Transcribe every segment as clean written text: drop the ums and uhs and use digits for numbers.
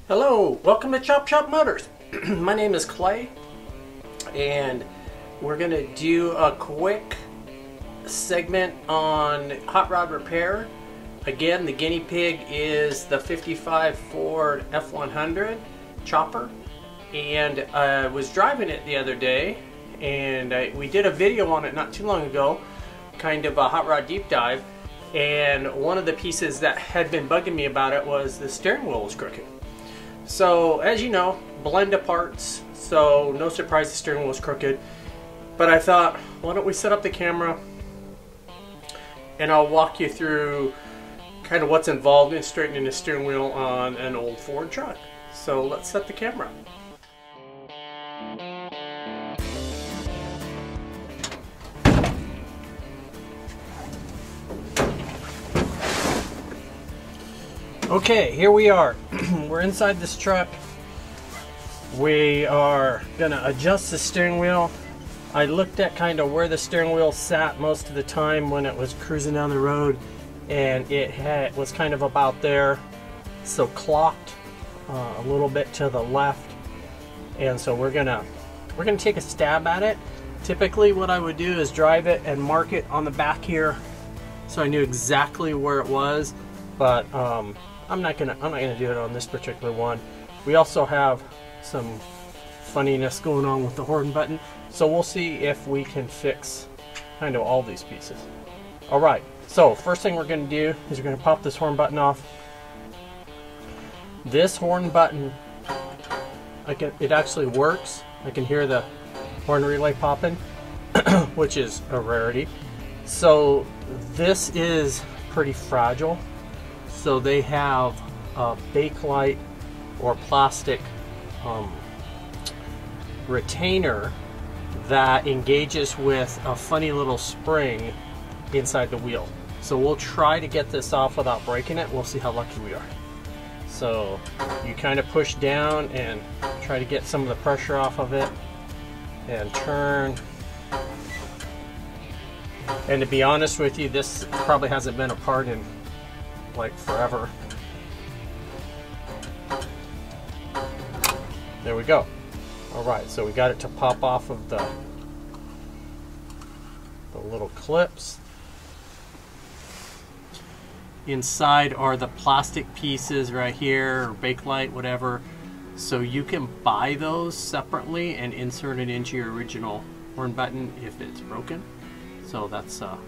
Hello, welcome to Chop Chop Motors. My name is Clay, and we're going to do a quick segment on hot rod repair. Again, the guinea pig is the 55 Ford F100 chopper, and I was driving it the other day, and we did a video on it not too long ago, kind of a hot rod deep dive, and one of the pieces that had been bugging me about it was the steering wheel was crooked. So, as you know, blend of parts, so no surprise the steering wheel was crooked. But I thought, why don't we set up the camera and I'll walk you through kind of what's involved in straightening the steering wheel on an old Ford truck. So let's set the camera. Okay, here we are. We're inside this truck. We are gonna adjust the steering wheel. I looked at kind of where the steering wheel sat most of the time when it was cruising down the road, and it was kind of about there, so clocked a little bit to the left. And so we're gonna take a stab at it. Typically what I would do is drive it and mark it on the back here so I knew exactly where it was, but I'm not gonna do it on this particular one. We also have some funniness going on with the horn button, so we'll see if we can fix kind of all these pieces. All right, so first thing we're gonna do is we're gonna pop this horn button off. This horn button, it actually works. I can hear the horn relay popping, which is a rarity. So this is pretty fragile. So they have a Bakelite or plastic retainer that engages with a funny little spring inside the wheel. So we'll try to get this off without breaking it. We'll see how lucky we are. So you kind of push down and try to get some of the pressure off of it and turn. And to be honest with you, this probably hasn't been apart in like forever. There we go. Alright, so we got it to pop off of the little clips. Inside are the plastic pieces right here, or Bakelite, whatever. So you can buy those separately and insert it into your original horn button if it's broken. So that's a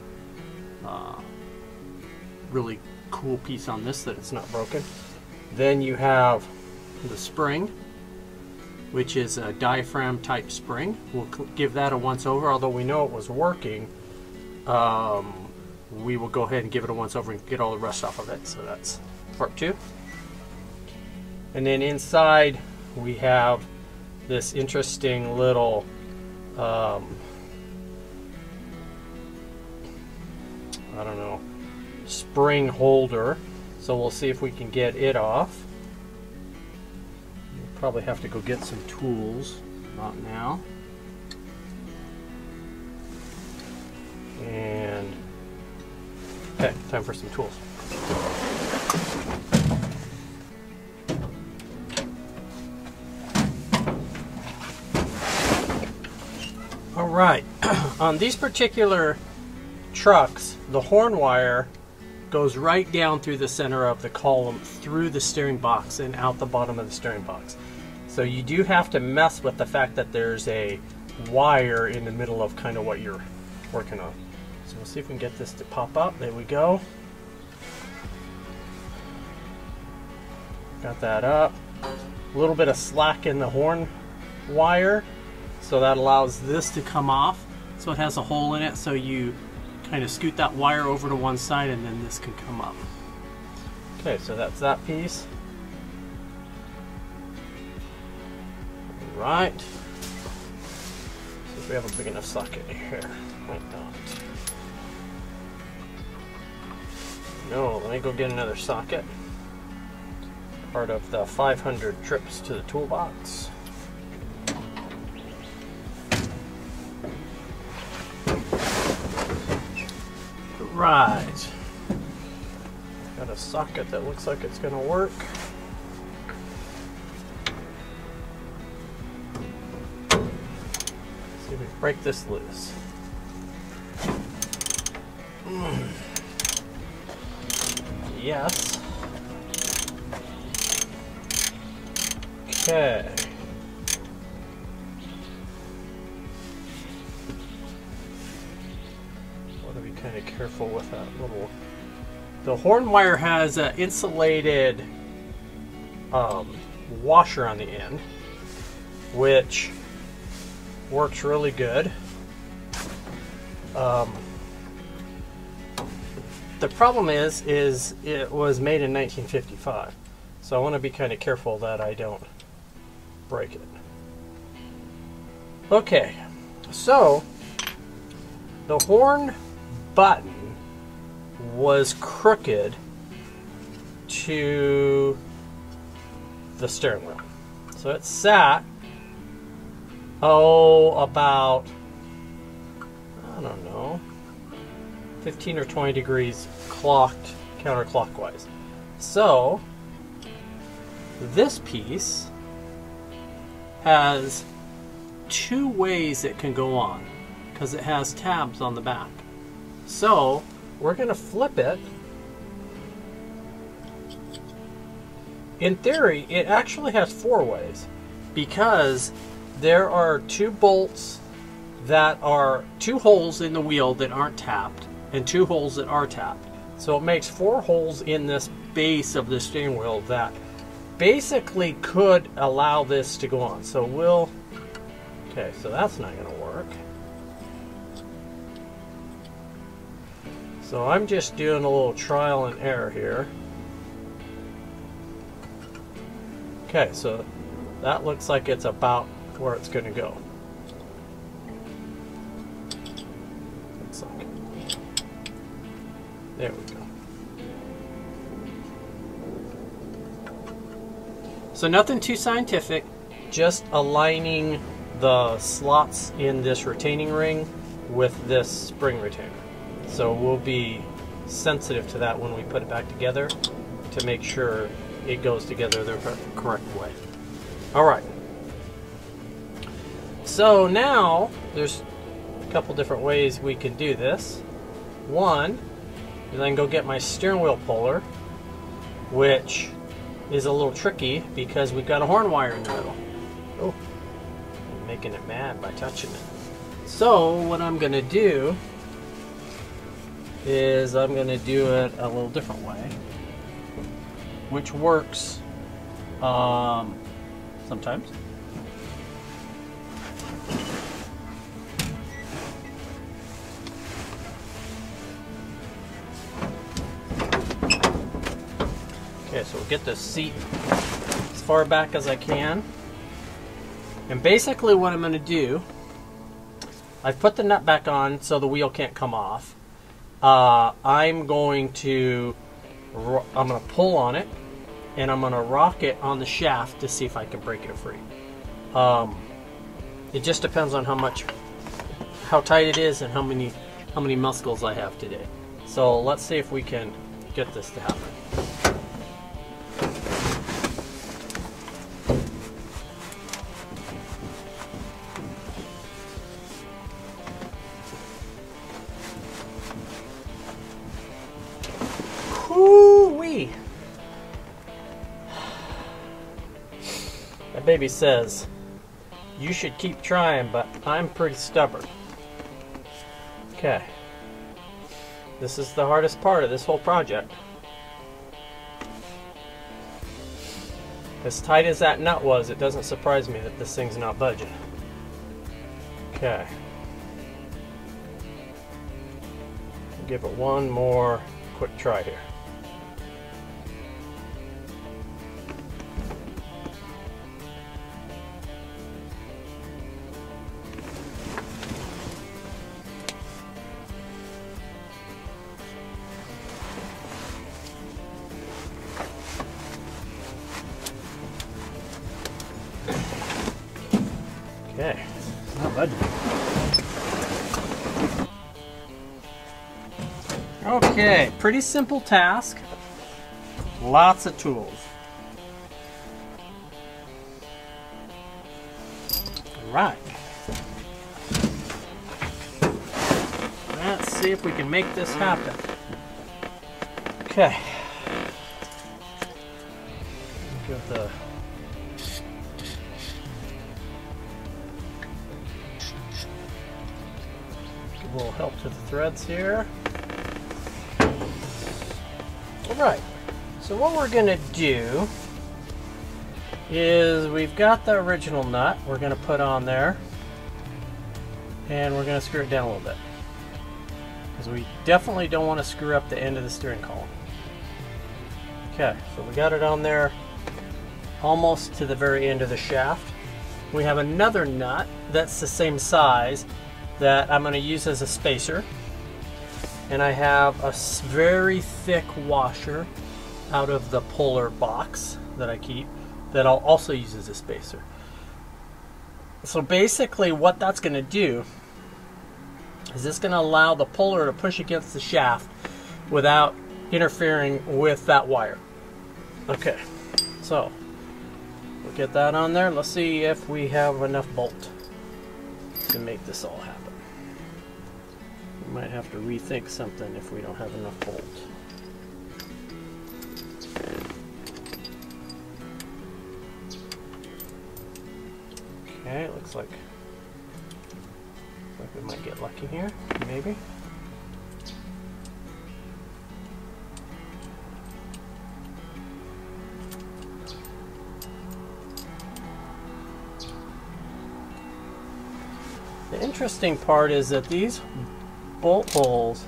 really cool piece on this, that it's not broken. Then you have the spring, which is a diaphragm type spring. We'll give that a once over. Although we know it was working, we will go ahead and give it a once over and get all the rust off of it. So that's part two. And then inside we have this interesting little I don't know, spring holder. So we'll see if we can get it off. We'll probably have to go get some tools, not now. And okay, time for some tools. All right, on these particular trucks, the horn wire goes right down through the center of the column, through the steering box and out the bottom of the steering box. So you do have to mess with the fact that there's a wire in the middle of kind of what you're working on. So we'll see if we can get this to pop up. There we go. Got that up. A little bit of slack in the horn wire, so that allows this to come off. So it has a hole in it, so you kind of scoot that wire over to one side and then this can come up. Okay, so that's that piece. All right. See if we have a big enough socket here. Might not. No, let me go get another socket. Part of the 500 trips to the toolbox. Right. Got a socket that looks like it's going to work. break this loose. Yes. Okay. Want to be kind of careful with that little. The horn wire has an insulated washer on the end, which works really good. The problem is it was made in 1955, so I want to be kind of careful that I don't break it. Okay, so the horn button was crooked to the steering wheel, so it sat about, I don't know, 15 or 20 degrees clocked counterclockwise. So this piece has two ways it can go on because it has tabs on the back. So we're going to flip it. In theory, it actually has four ways because there are two bolts that are two holes in the wheel that aren't tapped and two holes that are tapped. So it makes four holes in this base of the steering wheel that basically could allow this to go on. So okay, so that's not going to work. So I'm just doing a little trial and error here. Okay, so that looks like it's about where it's going to go. Looks like. There we go. So nothing too scientific, just aligning the slots in this retaining ring with this spring retainer. So we'll be sensitive to that when we put it back together to make sure it goes together the correct way. All right. So now there's a couple different ways we can do this. One is I can go get my steering wheel puller, which is a little tricky because we've got a horn wire in the middle. Oh, I'm making it mad by touching it. So what I'm going to do is I'm going to do it a little different way, which works sometimes. Okay, so we'll get this seat as far back as I can. And basically what I'm going to do, I've put the nut back on so the wheel can't come off. I'm going to pull on it and I'm going to rock it on the shaft to see if I can break it free. It just depends on how tight it is and how many muscles I have today. So let's see if we can get this to happen. Woo-wee! That baby says, you should keep trying, but I'm pretty stubborn. Okay. This is the hardest part of this whole project. As tight as that nut was, it doesn't surprise me that this thing's not budging. Okay. Give it one more quick try here. Okay, it's not budging. Okay, pretty simple task. Lots of tools. All right. see if we can make this happen. Okay. Give the give a little help to the threads here. Alright, so what we're going to do is we've got the original nut we're going to put on there, and we're going to screw it down a little bit because we definitely don't want to screw up the end of the steering column. Okay, so we got it on there almost to the very end of the shaft. We have another nut that's the same size that I'm going to use as a spacer, and I have a very thick washer out of the Polar box that I keep that I'll also use as a spacer. So basically what that's going to do is it's going to allow the Polar to push against the shaft without interfering with that wire. Okay, so we'll get that on there. Let's see if we have enough bolt to make this all happen. We might have to rethink something if we don't have enough bolt. Okay, it looks like we might get lucky here, maybe. The interesting part is that these bolt holes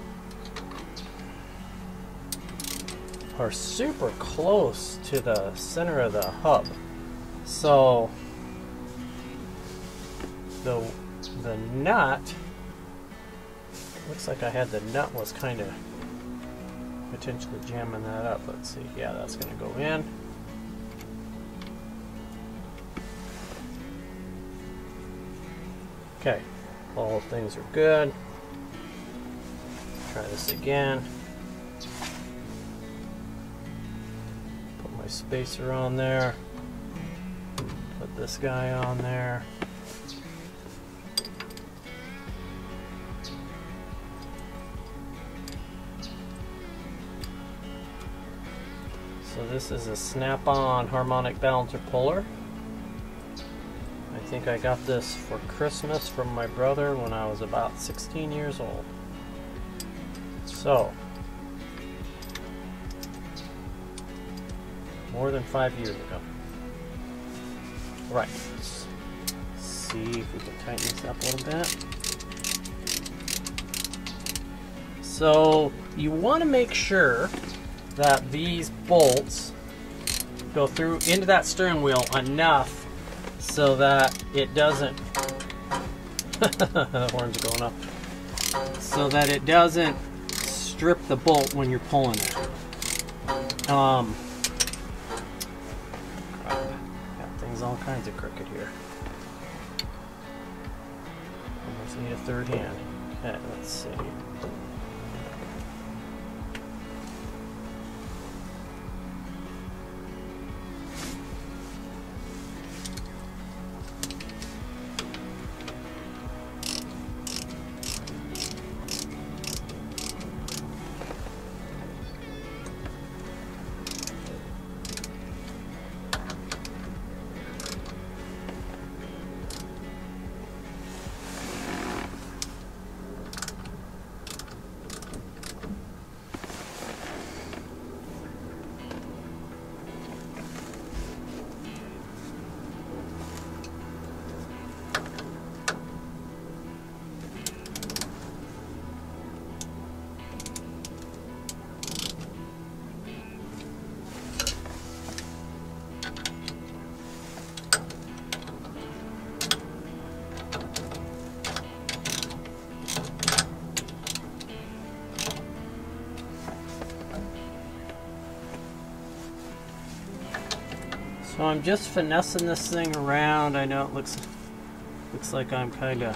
are super close to the center of the hub, so the nut looks like I had the nut was kind of potentially jamming that up. Let's see, yeah, that's going to go in. Okay, all things are good. Try this again. Put my spacer on there. Put this guy on there. So this is a snap-on harmonic balancer puller. I think I got this for Christmas from my brother when I was about 16 years old. So, more than 5 years ago. Right, let's see if we can tighten this up a little bit. So, you want to make sure that these bolts go through into that steering wheel enough so that it doesn't the horns are going up, so that it doesn't strip the bolt when you're pulling it. Got things all kinds of crooked here. Almost need a third hand. Okay, let's see. So I'm just finessing this thing around. I know it looks like I'm kind of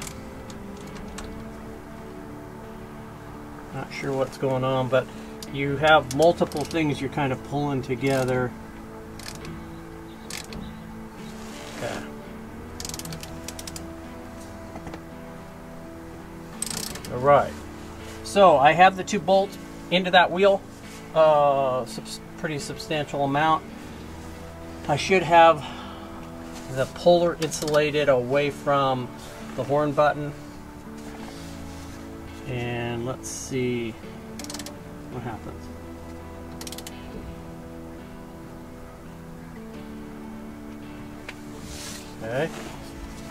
not sure what's going on, but you have multiple things you're kind of pulling together. Okay. All right. So I have the 2 bolts into that wheel, pretty substantial amount. I should have the puller insulated away from the horn button. And let's see what happens. Okay,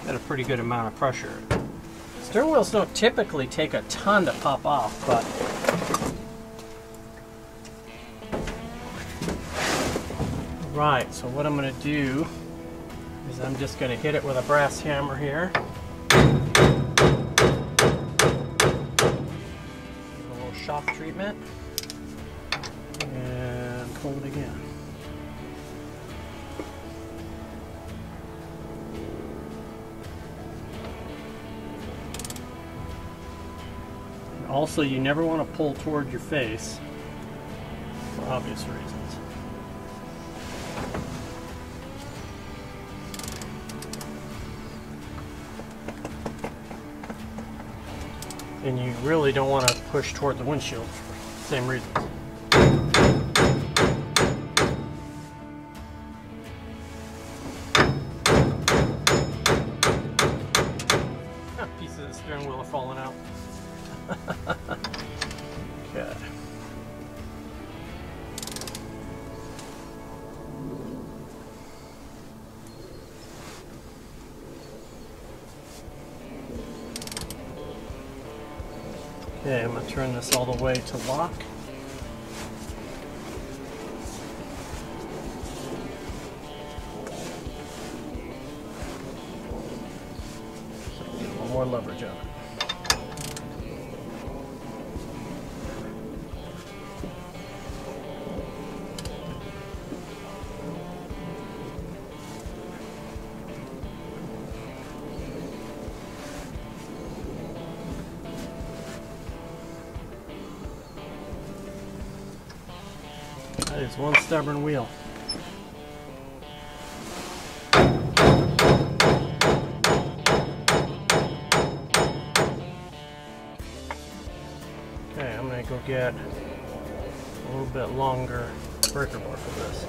got a pretty good amount of pressure. Steering wheels don't typically take a ton to pop off, but right, so what I'm going to do is I'm just going to hit it with a brass hammer here. A little shock treatment. And pull it again. Also, you never want to pull toward your face for obvious reasons. And you really don't want to push toward the windshield for the same reasons. Pieces of the steering wheel are falling out. Okay. Okay, I'm going to turn this all the way to lock. So get a little more leverage on it. That is one stubborn wheel. Okay, I'm going to go get a little bit longer breaker bar for this.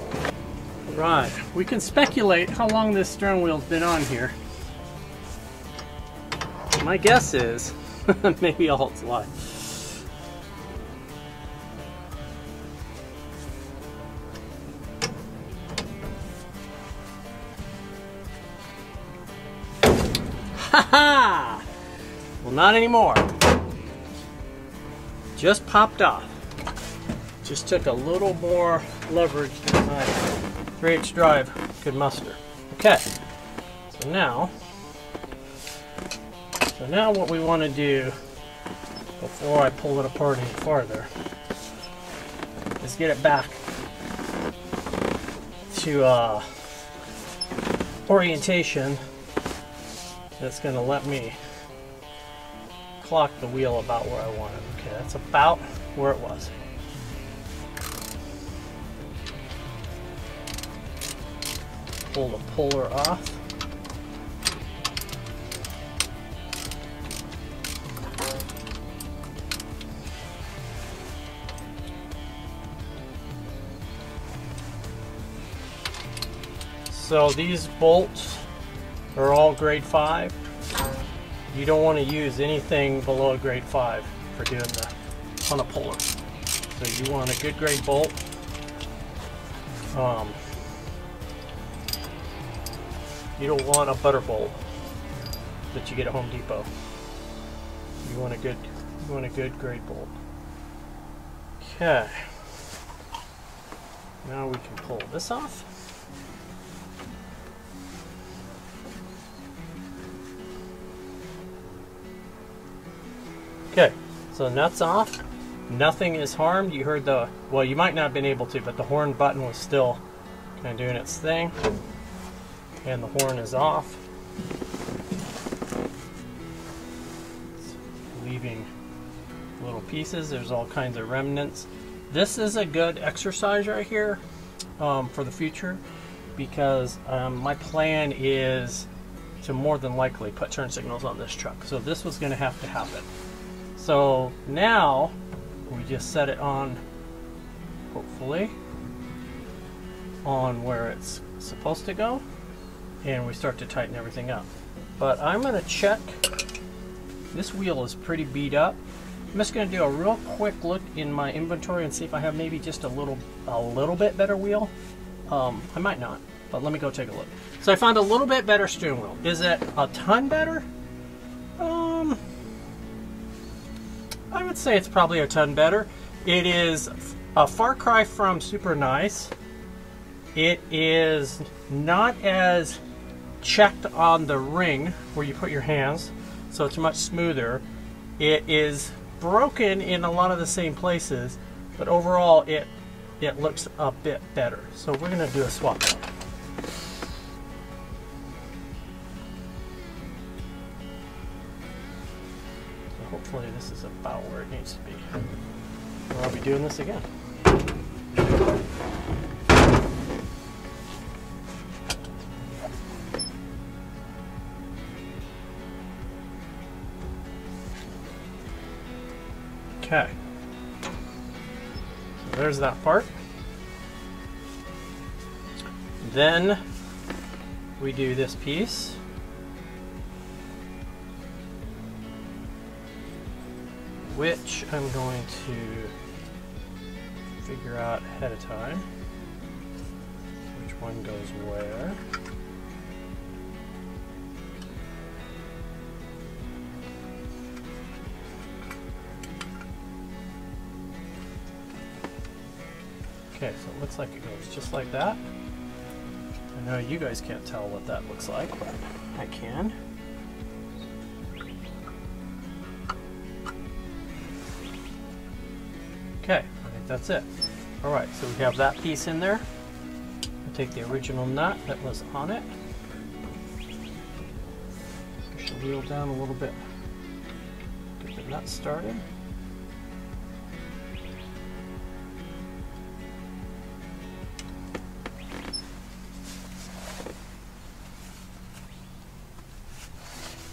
Right, we can speculate how long this steering wheel's been on here. My guess is maybe all its life. Ha-ha! Well, not anymore. Just popped off. Just took a little more leverage than my 3/8 drive could muster. Okay, so now what we want to do before I pull it apart any farther is get it back to orientation that's going to let me clock the wheel about where I want it. Okay, that's about where it was. Pull the puller off. So these bolts are all grade 5. You don't want to use anything below a grade 5 for doing the on a puller. So you want a good grade bolt. You don't want a butter bolt that you get at Home Depot. You want a good grade bolt. Okay. Now we can pull this off. Okay, so nuts off. Nothing is harmed. You heard the, well, you might not have been able to, but the horn button was still kind of doing its thing. And the horn is off. It's leaving little pieces. There's all kinds of remnants. This is a good exercise right here for the future, because my plan is to more than likely put turn signals on this truck. So this was going to have to happen. So now we just set it on, hopefully, on where it's supposed to go, and we start to tighten everything up. But I'm going to check. This wheel is pretty beat up. I'm just going to do a real quick look in my inventory and see if I have maybe just a little bit better wheel. I might not, but let me go take a look. So I found a little bit better steering wheel. Is it a ton better? I would say it's probably a ton better. It is a far cry from super nice. It is not as checked on the ring where you put your hands, so it's much smoother. It is broken in a lot of the same places, but overall it looks a bit better. So we're going to do a swap out. Hopefully this is about where it needs to be. Or I'll be doing this again. Okay. So there's that part. Then we do this piece. Which I'm going to figure out ahead of time which one goes where. Okay, so it looks like it goes just like that. I know you guys can't tell what that looks like, but I can. Okay, I think that's it. Alright, so we have that piece in there. I'll take the original nut that was on it. Push the wheel down a little bit. Get the nut started.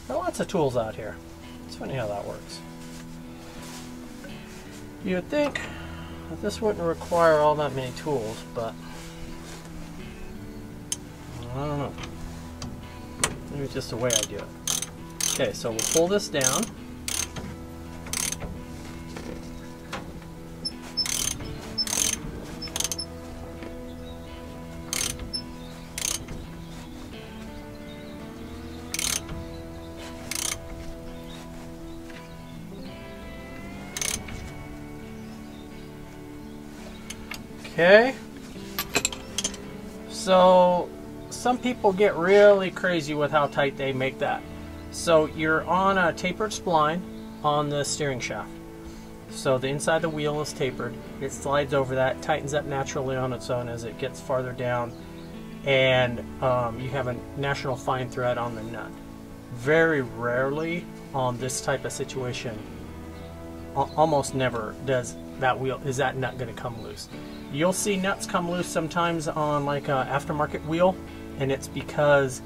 There are lots of tools out here. It's funny how that works. You'd think that this wouldn't require all that many tools, but I don't know. Maybe it's just the way I do it. Okay, so we'll pull this down. Okay, so some people get really crazy with how tight they make that. So you're on a tapered spline on the steering shaft. So the inside of the wheel is tapered. It slides over that, tightens up naturally on its own as it gets farther down, and you have a national fine thread on the nut. Very rarely on this type of situation, almost never is that nut going to come loose. You'll see nuts come loose sometimes on like an aftermarket wheel, and it's because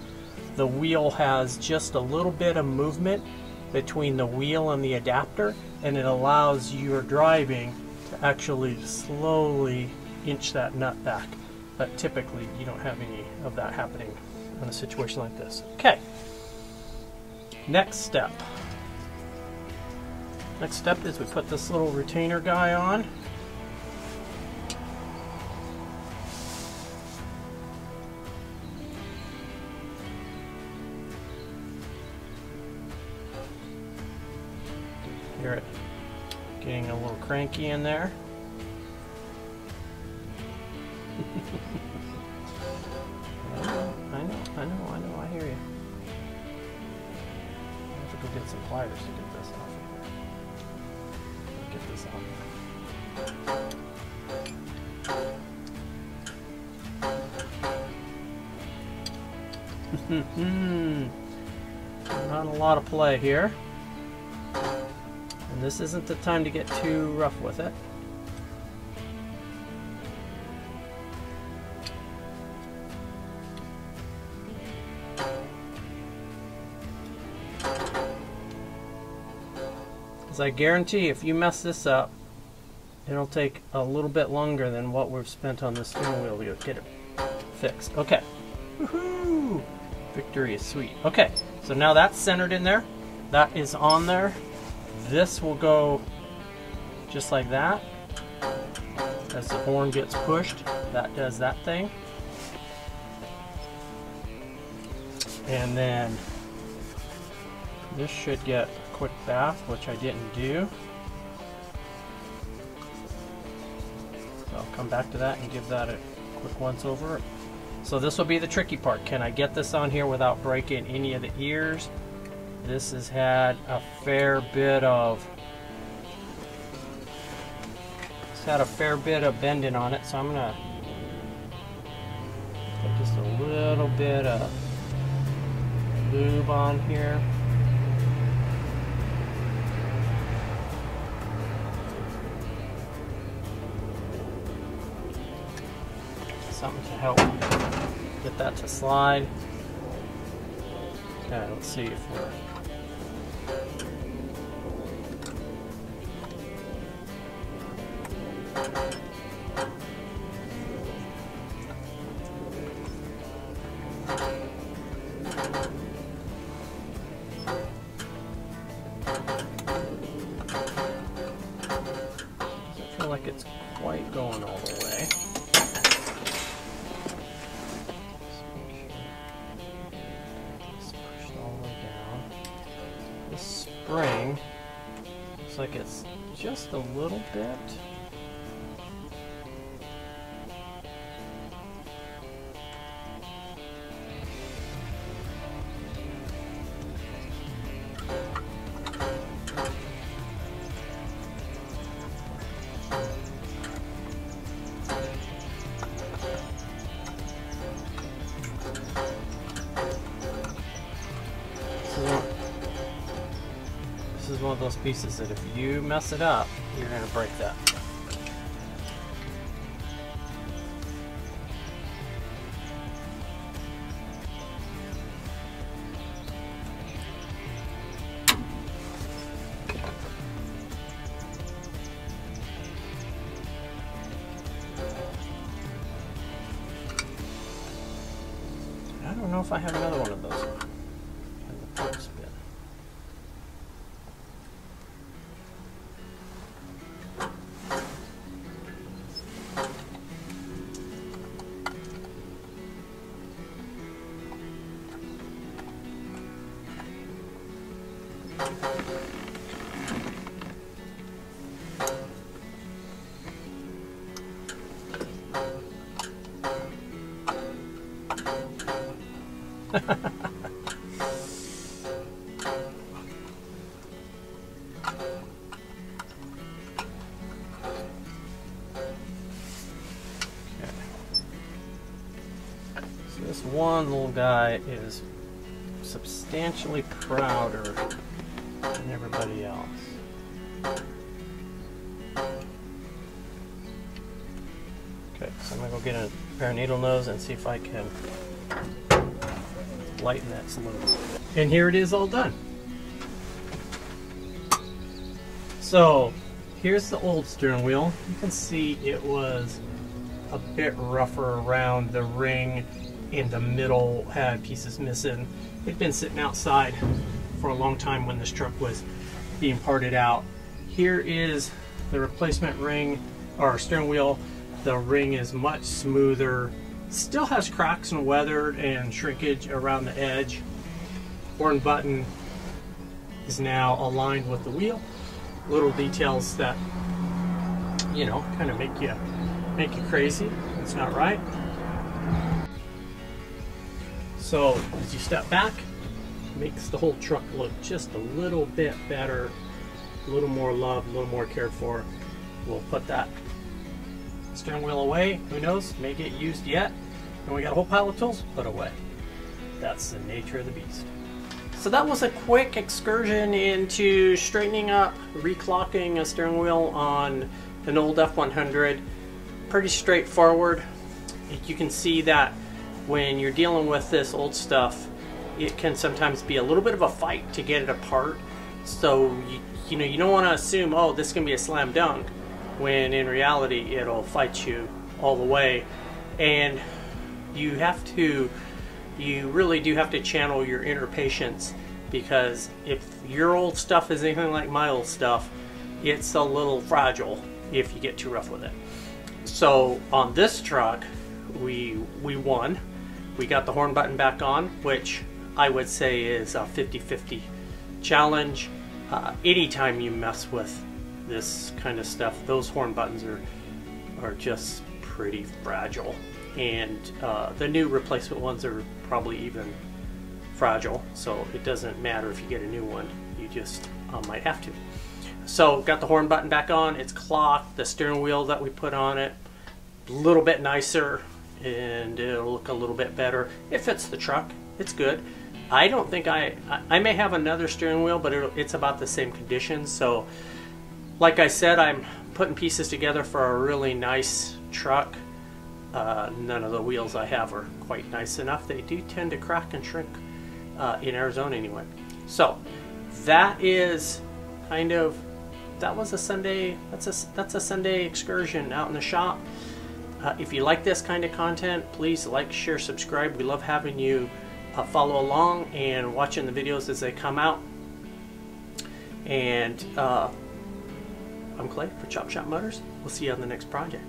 the wheel has just a little bit of movement between the wheel and the adapter, and it allows your driving to actually slowly inch that nut back. But typically you don't have any of that happening in a situation like this. Okay, next step. Next step is we put this little retainer guy on. Hear it getting a little cranky in there. I hear you. I have to go get some pliers to get this off of here. Get this on. Not a lot of play here. And this isn't the time to get too rough with it. Because I guarantee if you mess this up, it'll take a little bit longer than what we've spent on this steering wheel to get it fixed. Okay. Woohoo! Victory is sweet. Okay, so now that's centered in there. That is on there. This will go just like that. As the horn gets pushed, that does that thing. And then this should get a quick bath, which I didn't do. So I'll come back to that and give that a quick once over. So this will be the tricky part. Can I get this on here without breaking any of the ears? This has had a fair bit of bending on it, so I'm gonna put just a little bit of lube on here. Something to help get that to slide. Okay, let's see if we're like it's quite going all the way. Just push it all the way down. This spring looks like it's just a little bit. This is one of those pieces that if you mess it up, you're going to break that. I don't know if I have another one of those. This one little guy is substantially prouder than everybody else. Okay, so I'm going to go get a pair of needle nose and see if I can lighten that a little bit. And here it is all done. So here's the old steering wheel. You can see it was a bit rougher around the ring. In the middle had pieces missing. It'd been sitting outside for a long time when this truck was being parted out. Here is the replacement ring or steering wheel. The ring is much smoother. Still has cracks and weathered and shrinkage around the edge. Horn button is now aligned with the wheel. Little details that, you know, kind of make you crazy. It's not right. So as you step back, it makes the whole truck look just a little bit better, a little more loved, a little more cared for. We'll put that steering wheel away. Who knows? May get used yet. And we got a whole pile of tools put away. That's the nature of the beast. So that was a quick excursion into straightening up, reclocking a steering wheel on an old F100. Pretty straightforward. You can see that when you're dealing with this old stuff, it can sometimes be a little bit of a fight to get it apart. So you don't want to assume, oh, this is going to be a slam dunk, when in reality it'll fight you all the way. And you really do have to channel your inner patience, because if your old stuff is anything like my old stuff, it's a little fragile if you get too rough with it. So on this truck, we won. We got the horn button back on, which I would say is a 50-50 challenge. Anytime you mess with this kind of stuff, those horn buttons are just pretty fragile, and the new replacement ones are probably even fragile, so it doesn't matter if you get a new one, you just might have to. So got the horn button back on, it's clocked, the steering wheel that we put on it, a little bit nicer, and it'll look a little bit better. It fits the truck, it's good. I don't think I may have another steering wheel, but it's about the same conditions. So like I said, I'm putting pieces together for a really nice truck. None of the wheels I have are quite nice enough. They do tend to crack and shrink in Arizona anyway. So that is kind of, that was a Sunday, that's a Sunday excursion out in the shop. If you like this kind of content, please like, share, subscribe. We love having you follow along and watching the videos as they come out. And I'm Clay for Chop Shop Motors. We'll see you on the next project.